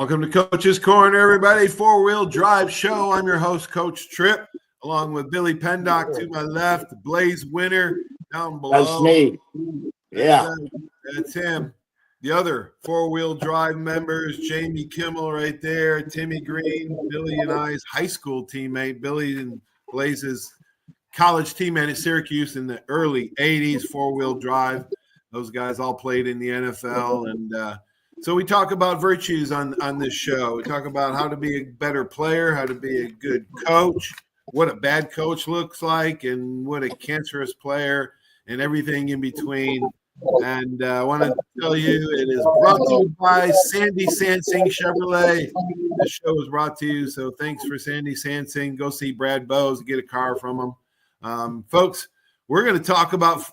Welcome to Coach's Corner, everybody. Four-wheel drive show. I'm your host, Coach Tripp, along with Billy Pendock to my left, Blaze Winner down below. That's me. Yeah. That's him. The other four-wheel drive members, Jamie Kimmel right there, Timmy Green, Billy and I's high school teammate, Billy and Blaze's college teammate at Syracuse in the early 80s, four-wheel drive. Those guys all played in the NFL, and so we talk about virtues on this show. We talk about how to be a better player, how to be a good coach, what a bad coach looks like, and what a cancerous player, and everything in between. And I want to tell you, it is brought to you by Sandy Sansing Chevrolet. This show is brought to you, so thanks for Sandy Sansing. Go see Brad Bowes, get a car from him. Folks, we're going to talk about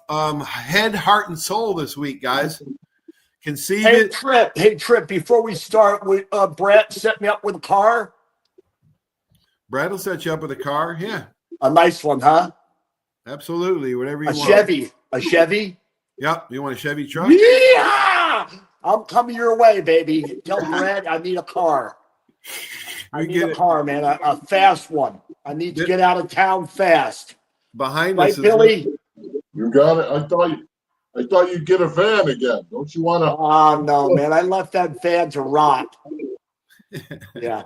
head, heart, and soul this week, guys. Conceive it. Hey, Tripp, before we start, Brett set me up with a car. Brad will set you up with a car. Yeah. A nice one, huh? Absolutely. Whatever you want. A Chevy? Yep. You want a Chevy truck? Yeah! I'm coming your way, baby. Tell Brad I need a car. I need a car, man. A fast one. I need to get out of town fast. Behind us, Billy? You got it. I thought you'd get a van again. Don't you want to? Oh, no, man. I left that van to rot. Yeah.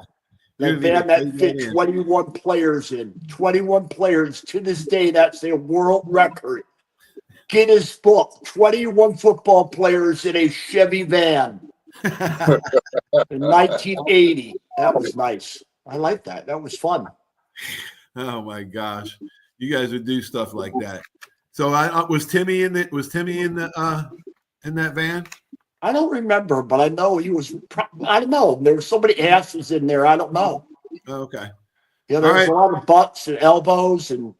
That van that fit 21 players in. 21 players. To this day, that's a world record. Guinness Book. 21 football players in a Chevy van. In 1980. That was nice. I like that. That was fun. Oh, my gosh. You guys would do stuff like that. So was Timmy in that van? I don't remember, but I know he was. I don't know. There were so many asses in there. I don't know. Oh, okay. Yeah, there was a lot of butts and elbows, and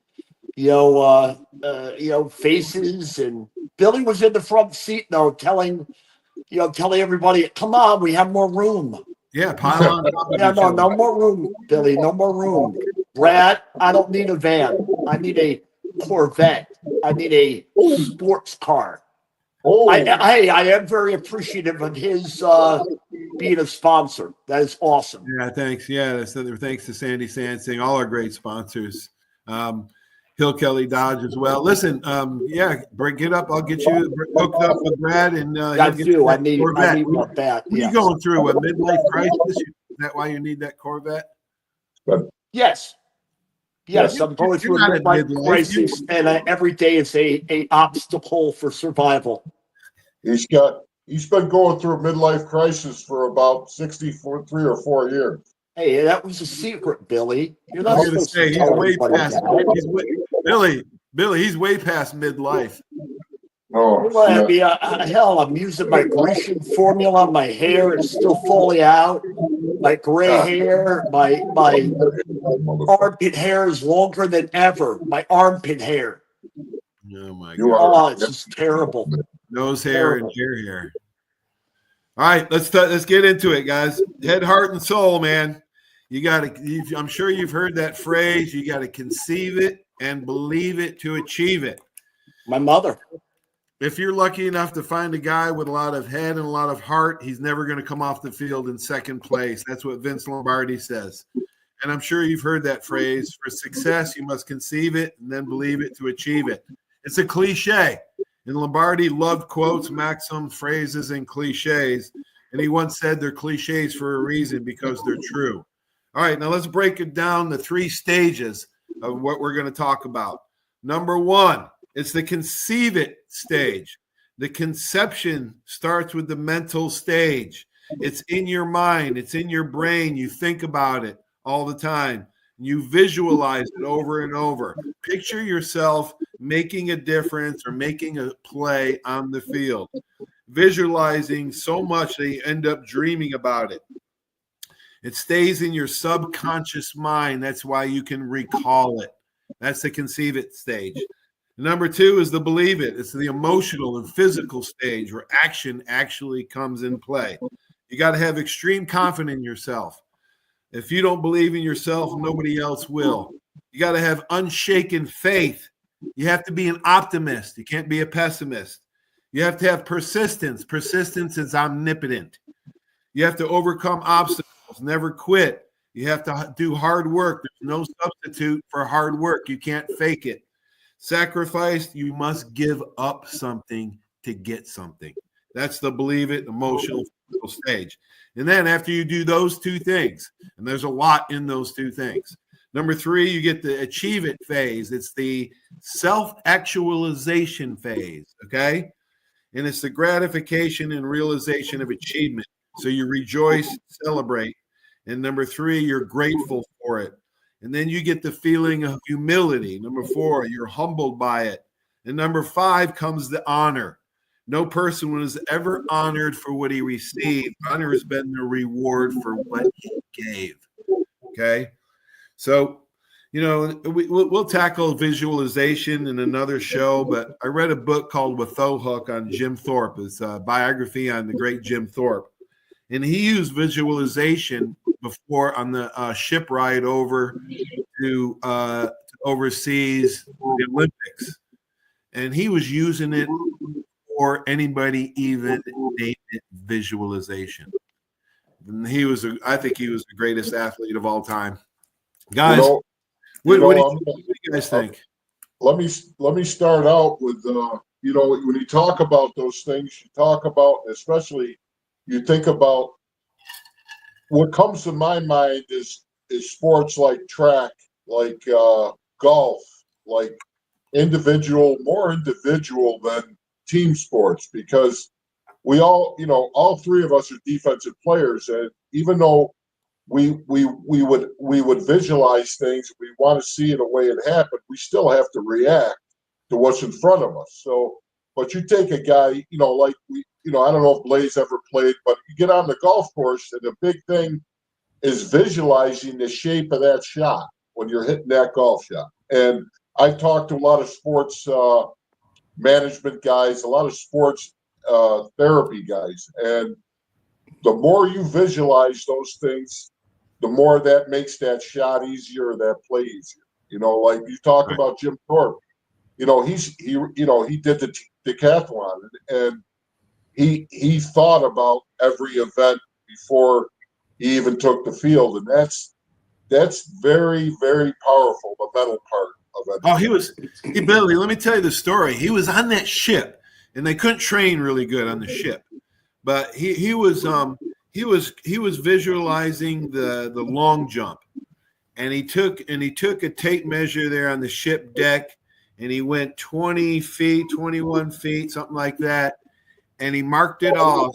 faces. And Billy was in the front seat though, telling everybody, "Come on, we have more room." Yeah, pile on. Yeah, no more room, Billy. No more room. Brad, I don't need a van. I need a Corvette. I need a sports car. Oh. I am very appreciative of his being a sponsor. That is awesome. Yeah, thanks. Yeah, thanks to Sandy Sansing, all our great sponsors. Hill Kelly Dodge as well. Listen, get up. I'll get you hooked up with Brad. And I need that. What are you going through? A midlife crisis? Is that why you need that Corvette? Yes. Yes, I'm going through a midlife crisis, and every day is a obstacle for survival. He's been going through a midlife crisis for about 3 or 4 years. Hey, that was a secret, Billy. You're not supposed to he's tell way past. Billy, he's way past midlife. Oh, I'm using my Grecian formula. My hair is still falling out. My gray hair, my armpit hair is longer than ever. My armpit hair. Oh my God! Oh, it's just terrible. Nose hair and ear hair. All right, let's get into it, guys. Head, heart, and soul, man. I'm sure you've heard that phrase. You got to conceive it and believe it to achieve it. My mother. If you're lucky enough to find a guy with a lot of head and a lot of heart, he's never going to come off the field in second place. That's what Vince Lombardi says. And I'm sure you've heard that phrase. For success, you must conceive it and then believe it to achieve it. It's a cliche. And Lombardi loved quotes, maxims, phrases, and cliches. And he once said they're cliches for a reason because they're true. All right, now let's break it down to 3 stages of what we're going to talk about. Number 1, it's the conceive it stage. The conception starts with the mental stage. It's in your mind. It's in your brain. You think about it all the time. You visualize it over and over. Picture yourself making a difference or making a play on the field. Visualizing so much that you end up dreaming about it. It stays in your subconscious mind. That's why you can recall it. That's the conceive it stage. Number 2 is the believe it. It's the emotional and physical stage where action actually comes in play. You got to have extreme confidence in yourself. If you don't believe in yourself, nobody else will. You got to have unshaken faith. You have to be an optimist. You can't be a pessimist. You have to have persistence. Persistence is omnipotent. You have to overcome obstacles, never quit. You have to do hard work. There's no substitute for hard work. You can't fake it. Sacrifice, you must give up something to get something. That's the believe it, emotional stage. And then after you do those two things, and there's a lot in those two things. Number 3, you get the achieve it phase. It's the self-actualization phase, okay? And it's the gratification and realization of achievement. So you rejoice, celebrate. And number 3, you're grateful for it. And then you get the feeling of humility. Number 4, you're humbled by it. And number 5 comes the honor. No person was ever honored for what he received. Honor has been the reward for what he gave. Okay? So, we'll tackle visualization in another show, but I read a book called Without Hook on Jim Thorpe. It's a biography on the great Jim Thorpe. And he used visualization before on the ship ride over to overseas the Olympics. And he was using it before anybody even named it visualization. And I think he was the greatest athlete of all time. Guys, what do you guys think? Let me start out with when you talk about those things, you talk about, especially you think about what comes to my mind is sports like track, like golf, like more individual than team sports, because we all 3 of us are defensive players, and even though we would visualize things, we want to see it the way it happened, we still have to react to what's in front of us. So, but you take a guy, like I don't know if Blaze ever played, but you get on the golf course, and the big thing is visualizing the shape of that shot when you're hitting that golf shot. And I've talked to a lot of sports management guys, a lot of sports therapy guys, and the more you visualize those things, the more that makes that shot easier, that play easier. Like you talk about Jim Thorpe, he did the decathlon, and he thought about every event before he even took the field, and that's very, very powerful, the mental part of it. Billy, let me tell you the story. He was on that ship, and they couldn't train really good on the ship, but he was visualizing the long jump, and he took a tape measure there on the ship deck, and he went 20 feet, 21 feet, something like that, and he marked it off.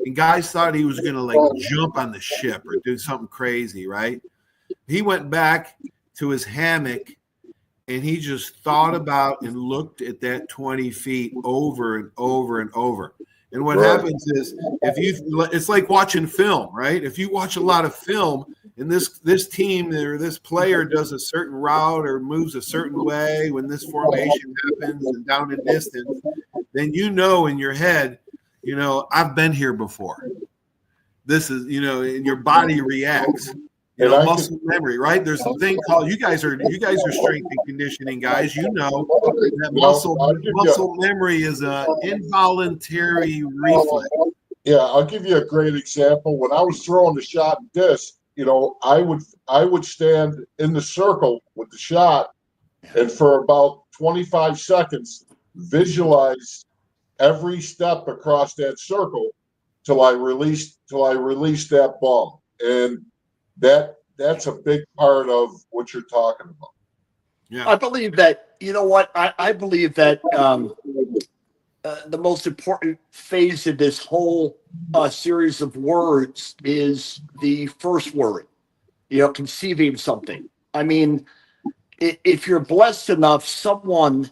And guys thought he was going to jump on the ship or do something crazy, right? He went back to his hammock, and he just thought about and looked at that 20 feet over and over and over. And what happens is, it's like watching film, right? If you watch a lot of film, and this team or this player does a certain route or moves a certain way when this formation happens and down in distance, then in your head, I've been here before. This is, and your body reacts. Muscle memory, right? There's a thing called you guys are strength and conditioning guys. That muscle memory is an involuntary reflex. Yeah, I'll give you a great example. When I was throwing the shot and disc, I would stand in the circle with the shot, and for about 25 seconds, visualize every step across that circle till I released that ball. And that's a big part of what you're talking about. Yeah, I believe that. I believe that the most important phase of this whole series of words is the first word. Conceiving something. I mean, if you're blessed enough, someone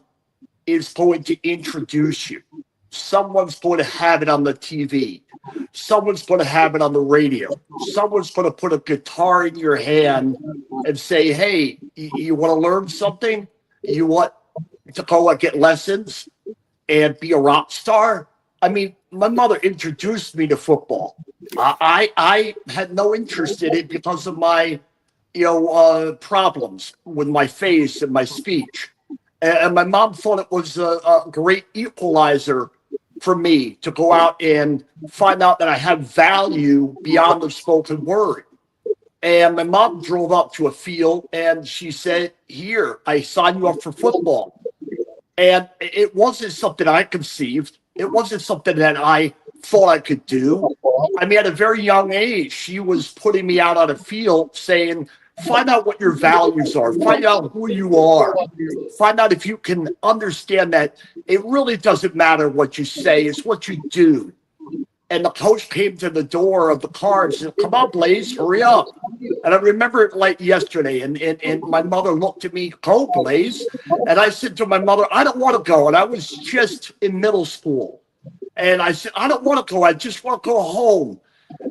is going to introduce you. Someone's going to have it on the TV. Someone's going to have it on the radio. Someone's going to put a guitar in your hand and say, hey, you want to learn something? You want to go and get lessons and be a rock star? I mean, my mother introduced me to football. I had no interest in it because of my, problems with my face and my speech. And my mom thought it was a great equalizer for me to go out and find out that I have value beyond the spoken word. And my mom drove up to a field and she said, here, I signed you up for football. And it wasn't something I conceived. It wasn't something that I thought I could do. I mean, at a very young age, she was putting me out on a field saying, find out what your values are. Find out who you are. Find out if you can understand that it really doesn't matter what you say. It's what you do. And the coach came to the door of the car and said, come on, Blaze, hurry up. And I remember it like yesterday. And my mother looked at me, go, Blaze. And I said to my mother, I don't want to go. And I was just in middle school. And I said, I don't want to go. I just want to go home.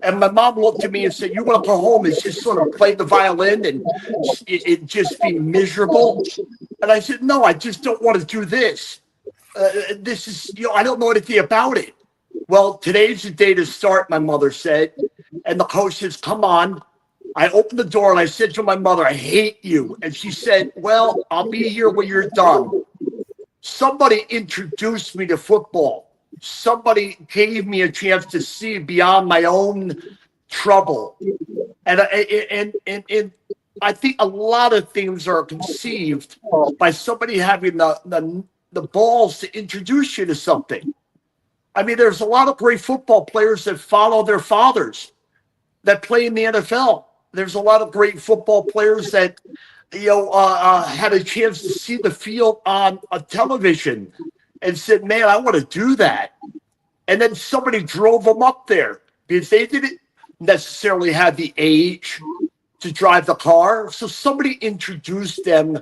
And my mom looked at me and said, you want to go home and just sort of play the violin and it just be miserable? And I said, no, I just don't want to do this. This is, I don't know anything about it. Well, today's the day to start, my mother said. And the coach says, come on. I opened the door and I said to my mother, I hate you. And she said, well, I'll be here when you're done. Somebody introduced me to football. Somebody gave me a chance to see beyond my own trouble. And I think a lot of things are conceived by somebody having the balls to introduce you to something. I mean, there's a lot of great football players that follow their fathers that play in the NFL. There's a lot of great football players that, had a chance to see the field on a television and said, man, I want to do that. And then somebody drove them up there because they didn't necessarily have the age to drive the car. So somebody introduced them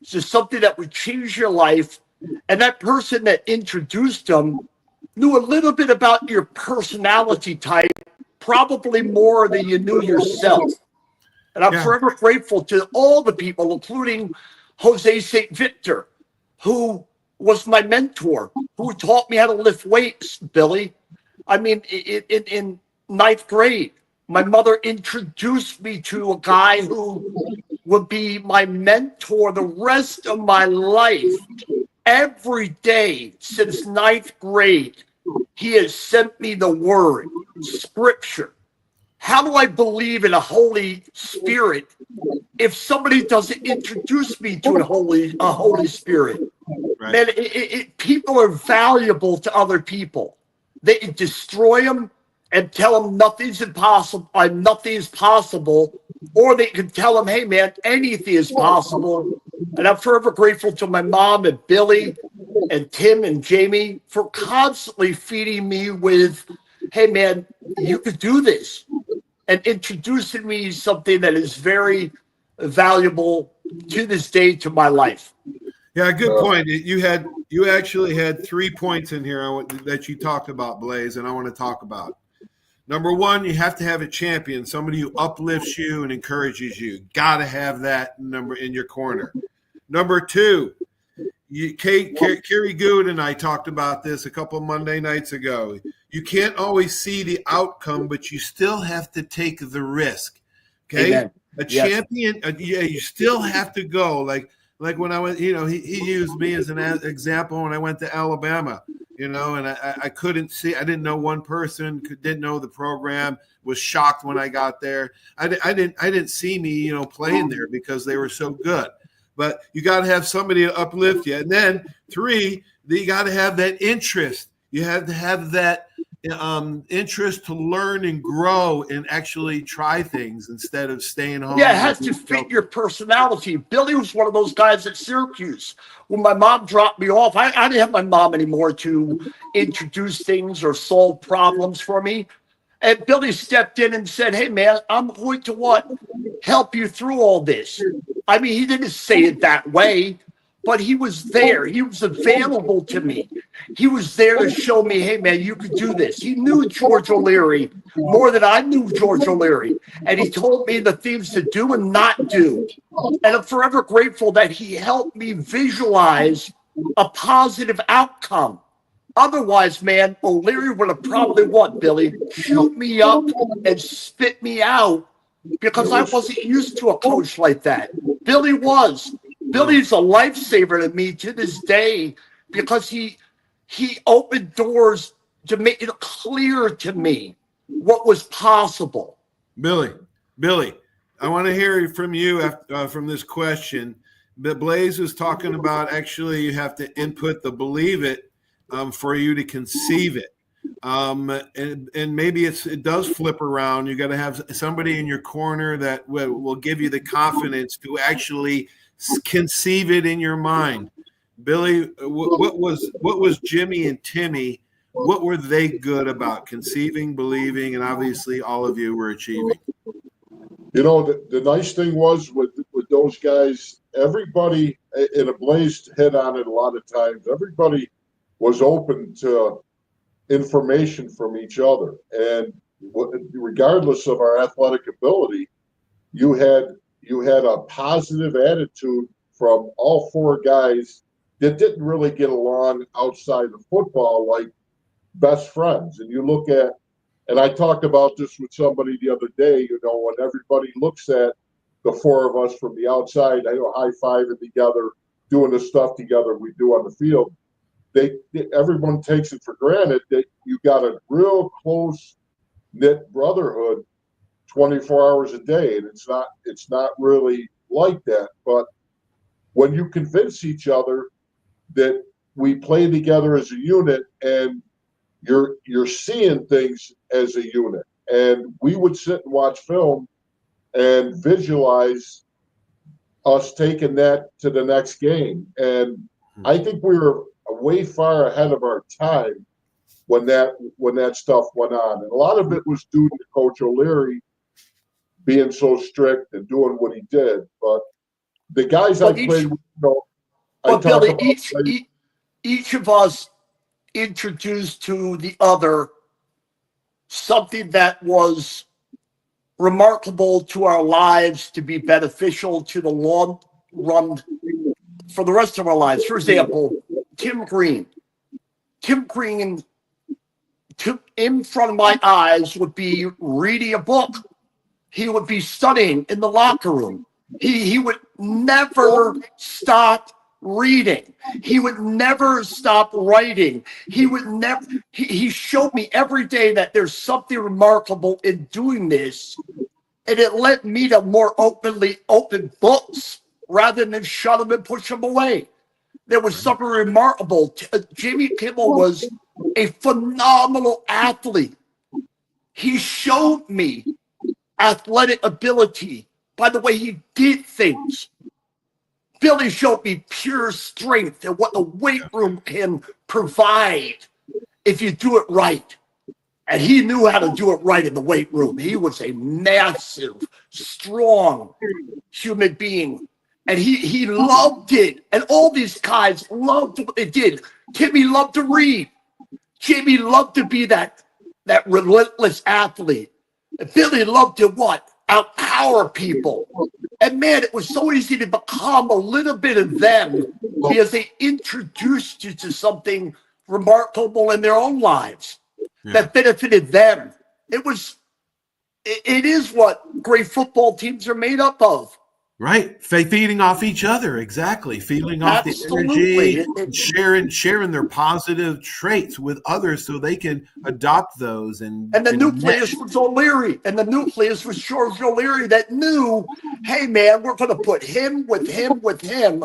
to something that would change your life. And that person that introduced them knew a little bit about your personality type, probably more than you knew yourself. And I'm forever grateful to all the people, including Jose St. Victor, who was my mentor, who taught me how to lift weights, Billy. I mean, in ninth grade, my mother introduced me to a guy who would be my mentor the rest of my life. Every day since ninth grade, he has sent me the word, scripture. How do I believe in a Holy Spirit if somebody doesn't introduce me to a Holy Spirit? Right. Man, people are valuable to other people. They destroy them and tell them nothing's impossible, nothing is possible, or they can tell them, hey, man, anything is possible. And I'm forever grateful to my mom and Billy and Tim and Jamie for constantly feeding me with, hey, man, you could do this, and introducing me something that is very valuable to this day to my life. Yeah, good point. You actually had 3 points in here that you talked about, Blaze, and I want to talk about. Number one, you have to have a champion, somebody who uplifts you and encourages you. Got to have that number in your corner. Number two, Kerry Good and I talked about this a couple Monday nights ago. You can't always see the outcome, but you still have to take the risk. Okay, Amen. Champion, you still have to go. Like when I went, he used me as an example when I went to Alabama. And I couldn't see. I didn't know one person. Didn't know the program. Was shocked when I got there. I didn't see me, playing there because they were so good. But you got to have somebody to uplift you. And then 3, you got to have that interest. You have to have that interest to learn and grow and actually try things instead of staying home. Yeah, it has to fit your personality. Billy was one of those guys at Syracuse. When my mom dropped me off, I didn't have my mom anymore to introduce things or solve problems for me. And Billy stepped in and said, hey, man, I'm going to help you through all this. I mean, he didn't say it that way, but he was there. He was available to me. He was there to show me, hey, man, you could do this. He knew George O'Leary more than I knew George O'Leary. And he told me the things to do and not do. And I'm forever grateful that he helped me visualize a positive outcome. Otherwise, man, O'Leary would have probably Billy? Shoot me up and spit me out because I wasn't used to a coach like that. Billy was. Billy's a lifesaver to me to this day because he opened doors to make it clear to me what was possible. Billy, I want to hear from you after, from this question. But Blaze was talking about actually you have to input the believe it for you to conceive it. And maybe it does flip around. You got to have somebody in your corner that will give you the confidence to actually conceive it in your mind. Billy, what was Jimmy and Timmy? What were they good about? Conceiving, believing, and obviously all of you were achieving. You know, the nice thing was with those guys, everybody, and Blaze hit on it a lot of times, everybody was open to information from each other. And regardless of our athletic ability, you had a positive attitude from all four guys that didn't really get along outside of football, like best friends. And you look at, and I talked about this with somebody the other day, you know, when everybody looks at the four of us from the outside, I know high-fiving together, doing the stuff together we do on the field, everyone takes it for granted that you got a real close-knit brotherhood 24 hours a day, and it's not really like that. But when you convince each other that we play together as a unit and you're seeing things as a unit, and we would sit and watch film and visualize us taking that to the next game. And I think we were way far ahead of our time when that stuff went on. And a lot of it was due to Coach O'Leary being so strict and doing what he did. But the guys I played with, you know, but Billy, each of us introduced to the other something that was remarkable to our lives, to be beneficial to the long run for the rest of our lives. For example, Tim Green in front of my eyes would be reading a book. He would be studying in the locker room. He would never stop reading. He would never stop writing. He showed me every day that there's something remarkable in doing this. And it led me to more openly open books rather than shut them and push them away. There was something remarkable. Jimmy Kimmel was a phenomenal athlete. He showed me athletic ability by the way he did things. Billy showed me pure strength and what the weight room can provide if you do it right. And he knew how to do it right in the weight room. He was a massive, strong human being. And he loved it. And all these guys loved what they did. Timmy loved to read. Jimmy loved to be that relentless athlete. And Billy loved to what? Outpower people. And man, it was so easy to become a little bit of them because they introduced you to something remarkable in their own lives that benefited them. It is what great football teams are made up of. Right. Feeding off each other. Exactly. Feeding off the energy, and sharing their positive traits with others so they can adopt those. And the nucleus was O'Leary. And the nucleus was George O'Leary that knew, hey, man, we're going to put him with him with him.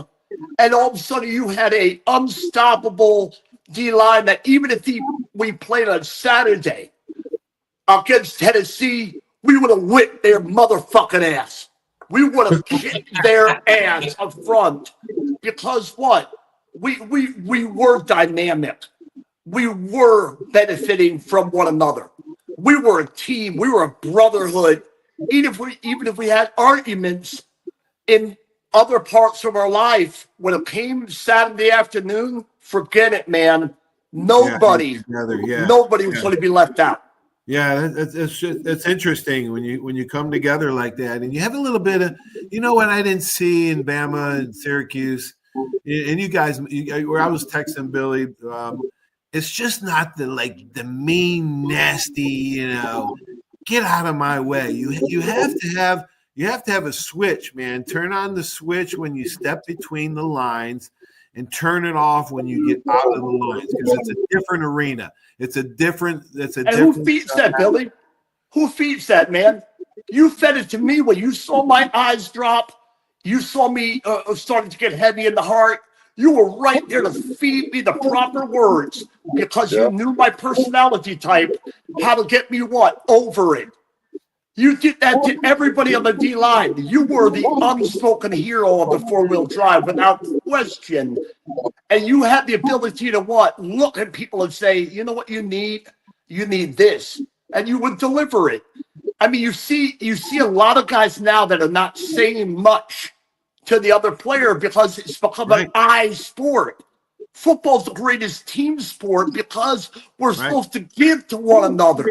And all of a sudden you had a unstoppable D-line that even if we played on Saturday against Tennessee, we would have whipped their motherfucking ass. We would have kicked their ass up front because what? We were dynamic. We were benefiting from one another. We were a team. We were a brotherhood. Even if we had arguments in other parts of our life, when it came Saturday afternoon, forget it, man. Nobody was going to be left out. Yeah, it's interesting when you come together like that, and you have a little bit of, you know what I didn't see in Bama and Syracuse, and you guys, where I was texting Billy, it's just not the mean, nasty, get out of my way. You have to have a switch, man. Turn on the switch when you step between the lines, and turn it off when you get out of the lines because it's a different arena. And who feeds that, Billy? Who feeds that, man? You fed it to me when you saw my eyes drop. You saw me starting to get heavy in the heart. You were right there to feed me the proper words because you knew my personality type, how to get me what? Over it. You did that to everybody on the D line. You were the unspoken hero of the four-wheel drive without question. And you had the ability to what? Look at people and say, you know what you need? You need this. And you would deliver it. I mean, you see a lot of guys now that are not saying much to the other player because it's become an I sport. Football's the greatest team sport because we're supposed to give to one another.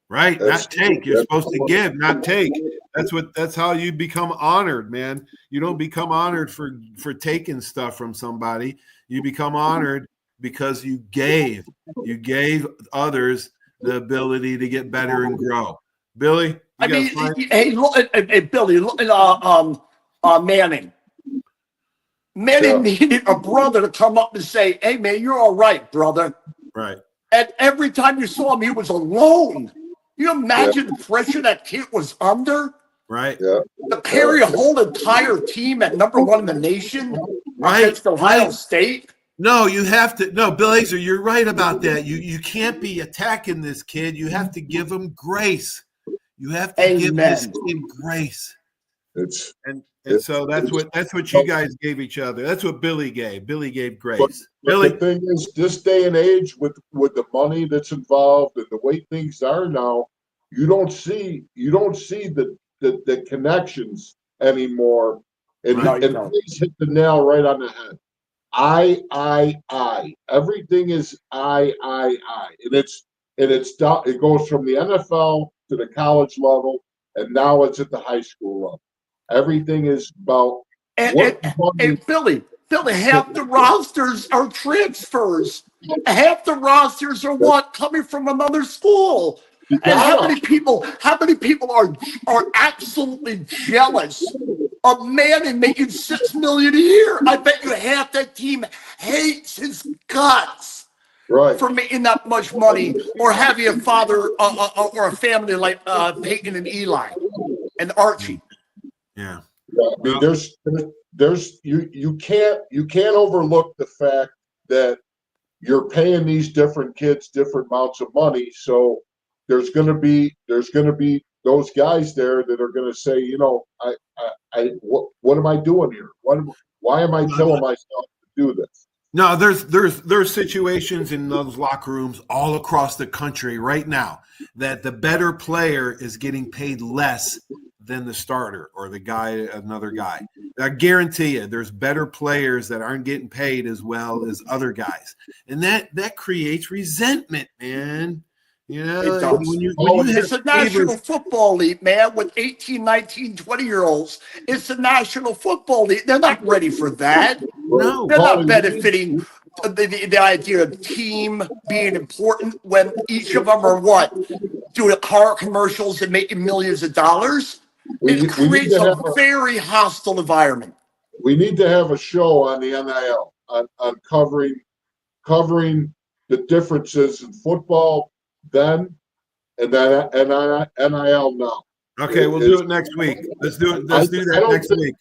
Right, not take. You're supposed to give, not take. That's how you become honored, man. You don't become honored for taking stuff from somebody. You become honored because you gave. You gave others the ability to get better and grow. Billy, hey, Billy, Manning. Manning needed a brother to come up and say, "Hey, man, you're all right, brother." Right. And every time you saw him, he was alone. You imagine the pressure that kid was under? Right. Yeah. To carry a whole entire team at #1 in the nation against Ohio State? No, you have to. No, Blazer, you're right about that. You can't be attacking this kid. You have to give him grace. You have to give this kid grace. So that's what you guys gave each other. That's what Billy gave. Billy gave grace. Billy. The thing is, this day and age, with the money that's involved and the way things are now, you don't see the connections anymore. And please hit the nail right on the head. I. Everything is I. And it goes from the NFL to the college level, and now it's at the high school level. Everything is about Billy, half the rosters are transfers. Half the rosters are what? Coming from another school. And how many people are absolutely jealous of Manning making $6 million a year? I bet you half that team hates his guts. Right. For making that much money, or having a father or a family like Peyton and Eli and Archie. Yeah. I mean, there's you can't overlook the fact that you're paying these different kids different amounts of money. So there's going to be those guys there that are going to say, you know, what am I doing here? Why am I killing myself to do this? No, there's situations in those locker rooms all across the country right now that the better player is getting paid less than the starter or another guy. I guarantee you there's better players that aren't getting paid as well as other guys. And that creates resentment, man. You know, it does. It's a National Football League, man, with 18, 19, 20-year-olds. It's the National Football League. They're not ready for that. No. They're not benefiting the idea of team being important when each of them are what? Doing car commercials and making millions of dollars? It creates a very hostile environment. We need to have a show on the NIL on covering the differences in football then and then NIL now. Okay, we'll do it next week. Let's do it. Let's do that next week.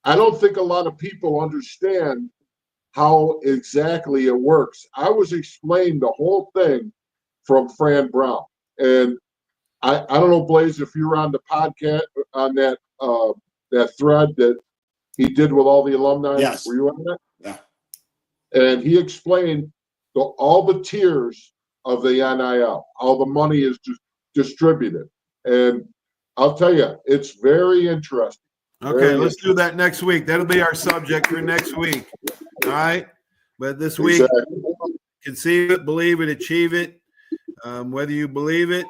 I don't think a lot of people understand how exactly it works. I was explained the whole thing from Fran Brown, and I don't know, Blaze, if you were on the podcast on that thread that he did with all the alumni. Yes. Were you on that? Yeah. And he explained all the tiers of the NIL, how the money is distributed. And I'll tell you, it's very interesting. Okay, let's do that next week. That'll be our subject for next week. All right? But this week, conceive it, believe it, achieve it. Whether you believe it,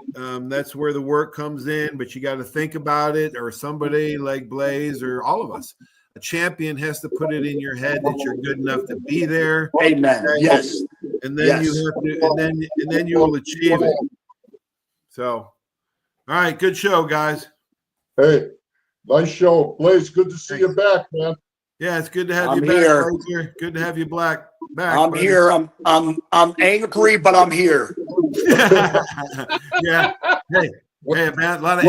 that's where the work comes in, but you got to think about it, or somebody like Blaze or all of us. A champion has to put it in your head that you're good enough to be there. Amen. Yes. And then you have to, and then you will achieve it. So, all right, good show, guys. Hey, nice show. Blaze, good to see you back, man. Yeah, it's good to have I'm you back, here. Fraser. Good to have you back. I'm buddy. here. I'm angry, but I'm here. Yeah. Hey, man, a lot of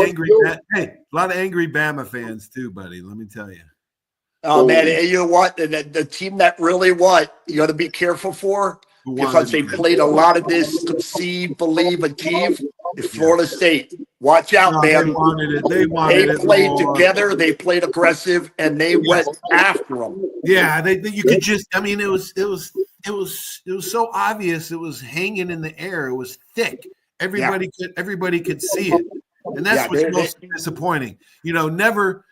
angry Bama fans too, buddy. Let me tell you. Oh man, and you know what? The team that really you got to be careful for because they played a lot of this conceive, believe, achieve. Is Florida State. Watch out, man. They wanted it. They played more. together. They played aggressive, and they went after them. Yeah, you could just. I mean, it was so obvious. It was hanging in the air. It was thick. Everybody could see it, and that's what's most disappointing. You know, never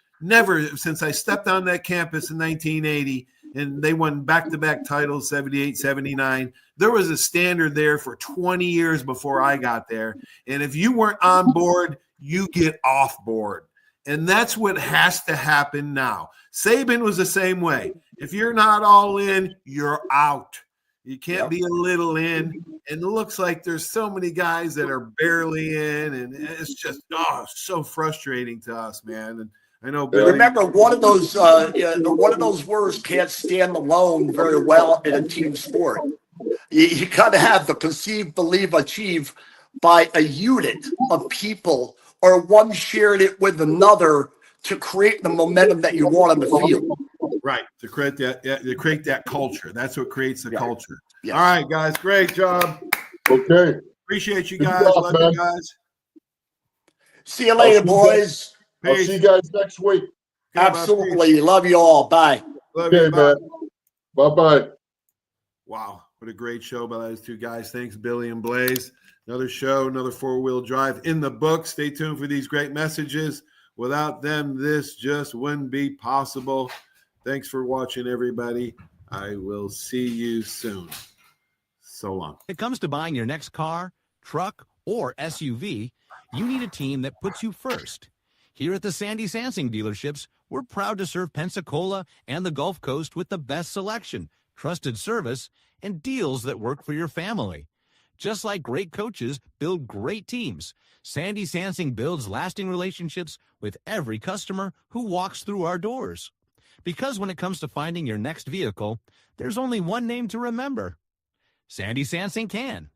since I stepped on that campus in 1980 and they won back-to-back titles, 78, 79. There was a standard there for 20 years before I got there. And if you weren't on board, you get off board. And that's what has to happen now. Saban was the same way. If you're not all in, you're out. You can't be a little in. And it looks like there's so many guys that are barely in. And it's just, so frustrating to us, man. And I know, Billy. Remember, one of those words can't stand alone very well in a team sport. You got to have the conceive, believe, achieve by a unit of people, or one shared it with another to create the momentum that you want on the field. Right, to create that culture. That's what creates the culture. Yes. All right, guys, great job. Okay. Appreciate you guys. Love you guys. See you later, boys. I'll see you guys next week. Absolutely. Love you all. Bye. Love you. Bye. Man. Bye-bye. Wow. What a great show by those two guys. Thanks, Billy and Blaze. Another show, another four-wheel drive in the book. Stay tuned for these great messages. Without them, this just wouldn't be possible. Thanks for watching, everybody. I will see you soon. So long. When it comes to buying your next car, truck, or SUV, you need a team that puts you first. Here at the Sandy Sansing dealerships, we're proud to serve Pensacola and the Gulf Coast with the best selection, trusted service, and deals that work for your family. Just like great coaches build great teams, Sandy Sansing builds lasting relationships with every customer who walks through our doors. Because when it comes to finding your next vehicle, there's only one name to remember. Sandy Sansing can.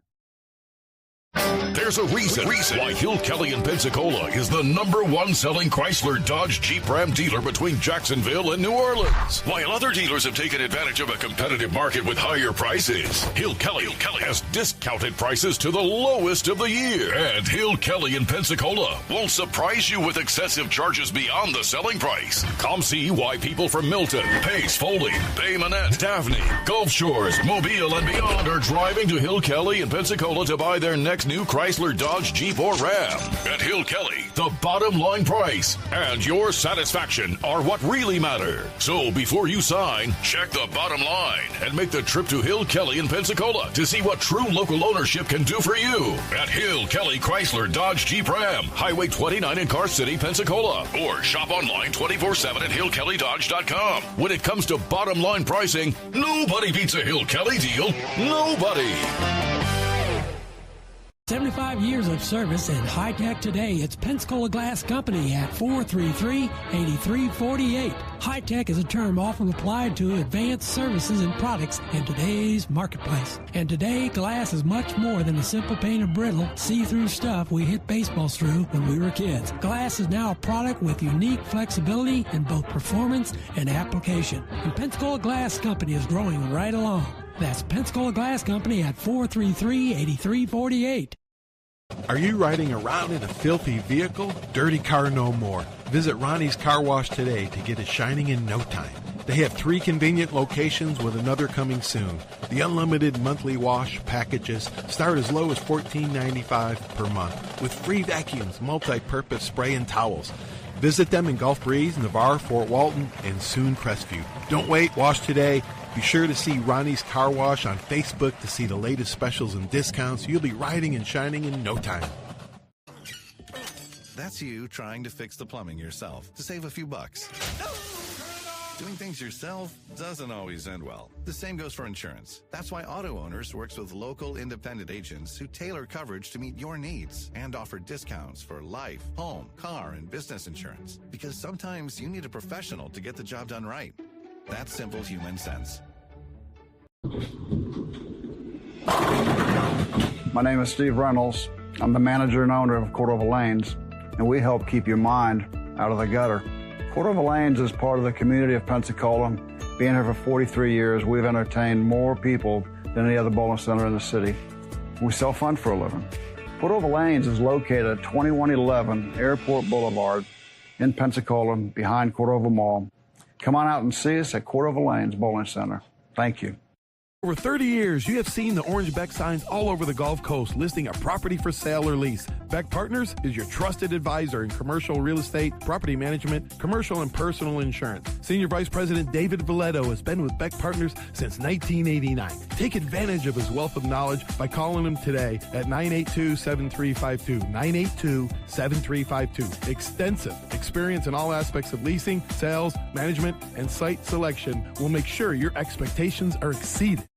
There's a reason why Hill Kelly in Pensacola is the #1 selling Chrysler Dodge Jeep Ram dealer between Jacksonville and New Orleans. While other dealers have taken advantage of a competitive market with higher prices, Hill Kelly has discounted prices to the lowest of the year. And Hill Kelly in Pensacola won't surprise you with excessive charges beyond the selling price. Come see why people from Milton, Pace, Foley, Bay Minette, Daphne, Gulf Shores, Mobile, and beyond are driving to Hill Kelly in Pensacola to buy their next new Chrysler, Dodge, Jeep, or Ram. At Hill Kelly, the bottom line price and your satisfaction are what really matter. So before you sign, check the bottom line and make the trip to Hill Kelly in Pensacola to see what true local ownership can do for you. At Hill Kelly Chrysler, Dodge, Jeep, Ram, Highway 29 in Car City, Pensacola. Or shop online 24/7 at hillkellydodge.com. When it comes to bottom line pricing, nobody beats a Hill Kelly deal. Nobody. 75 years of service in high tech today. It's Pensacola Glass Company at 433-8348. High tech is a term often applied to advanced services and products in today's marketplace. And today, glass is much more than the simple painted brittle, see-through stuff we hit baseballs through when we were kids. Glass is now a product with unique flexibility in both performance and application. And Pensacola Glass Company is growing right along. That's Pensacola Glass Company at 433-8348. Are you riding around in a filthy vehicle? Dirty car no more. Visit Ronnie's Car Wash today to get it shining in no time. They have 3 convenient locations with another coming soon. The unlimited monthly wash packages start as low as $14.95 per month with free vacuums, multi-purpose spray, and towels. Visit them in Gulf Breeze, Navarre, Fort Walton, and soon Crestview. Don't wait, wash today. Be sure to see Ronnie's Car Wash on Facebook to see the latest specials and discounts. You'll be riding and shining in no time. That's you trying to fix the plumbing yourself to save a few bucks. Doing things yourself doesn't always end well. The same goes for insurance. That's why Auto Owners works with local independent agents who tailor coverage to meet your needs and offer discounts for life, home, car, and business insurance. Because sometimes you need a professional to get the job done right. That's simple human sense. My name is Steve Reynolds. I'm the manager and owner of Cordova Lanes, and we help keep your mind out of the gutter. Cordova Lanes is part of the community of Pensacola. Being here for 43 years, we've entertained more people than any other bowling center in the city. We sell fun for a living. Cordova Lanes is located at 2111 Airport Boulevard in Pensacola, behind Cordova Mall. Come on out and see us at Cordova Lanes Bowling Center. Thank you. Over 30 years, you have seen the orange Beck signs all over the Gulf Coast listing a property for sale or lease. Beck Partners is your trusted advisor in commercial real estate, property management, commercial and personal insurance. Senior Vice President David Valletto has been with Beck Partners since 1989. Take advantage of his wealth of knowledge by calling him today at 982-7352. 982-7352. Extensive experience in all aspects of leasing, sales, management, and site selection will make sure your expectations are exceeded.